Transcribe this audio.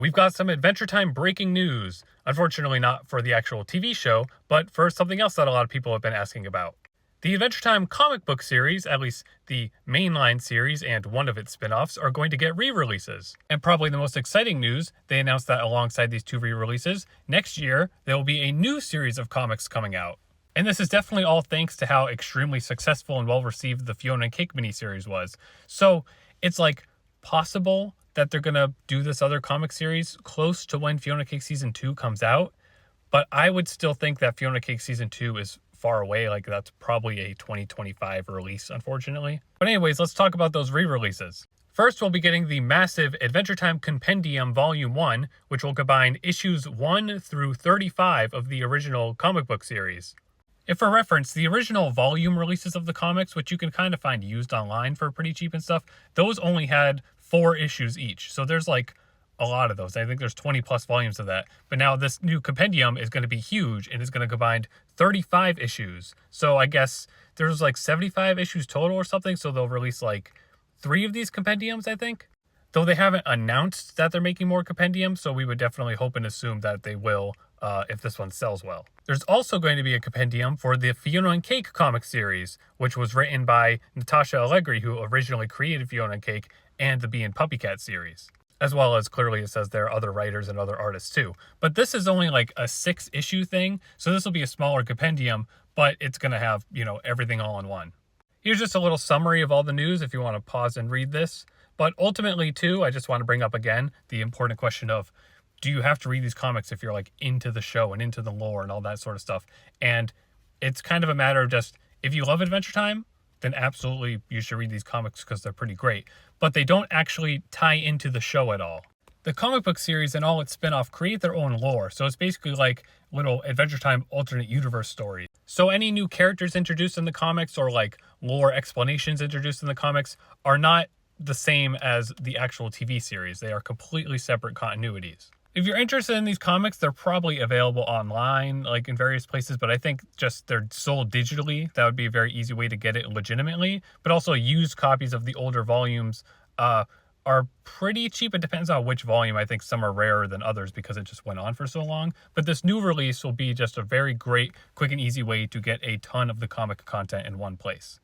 We've got some Adventure Time breaking news. Unfortunately, not for the actual TV show, but for something else that a lot of people have been asking about. The Adventure Time comic book series, at least the mainline series and one of its spin offs, are going to get re releases. And probably the most exciting news, they announced that alongside these two re releases, next year there will be a new series of comics coming out. And this is definitely all thanks to how extremely successful and well received the Fiona and Cake miniseries was. So it's like possible that they're going to do this other comic series close to when Fiona Cake Season 2 comes out. But I would still think that Fiona Cake Season 2 is far away. Like, that's probably a 2025 release, unfortunately. But anyways, let's talk about those re-releases. First, we'll be getting the massive Adventure Time Compendium Volume 1, which will combine issues 1 through 35 of the original comic book series. And for reference, the original volume releases of the comics, which you can kind of find used online for pretty cheap and stuff, those only had 4 issues each. So there's like a lot of those. I think there's 20 plus volumes of that. But now this new compendium is going to be huge and is going to combine 35 issues. So I guess there's like 75 issues total or something. So they'll release like 3 of these compendiums, I think. Though they haven't announced that they're making more compendiums, so we would definitely hope and assume that they will if this one sells well. There's also going to be a compendium for the Fiona and Cake comic series, which was written by Natasha Allegri, who originally created Fiona and Cake and the Bee and Puppycat series. As well as, clearly it says there are other writers and other artists too. But this is only like a 6-issue thing, so this will be a smaller compendium, but it's going to have, everything all in one. Here's just a little summary of all the news if you want to pause and read this. But ultimately, too, I just want to bring up again the important question of, do you have to read these comics if you're like into the show and into the lore and all that sort of stuff? And it's kind of a matter of just, if you love Adventure Time, then absolutely you should read these comics because they're pretty great. But they don't actually tie into the show at all. The comic book series and all its spin-off create their own lore, so it's basically like little Adventure Time alternate universe stories. So any new characters introduced in the comics or like lore explanations introduced in the comics are not the same as the actual TV series. They are completely separate continuities. If you're interested in these comics, they're probably available online, like in various places, but I think just they're sold digitally. That would be a very easy way to get it legitimately. But also used copies of the older volumes are pretty cheap. It depends on which volume. I think some are rarer than others because it just went on for so long. But this new release will be just a very great, quick and easy way to get a ton of the comic content in one place.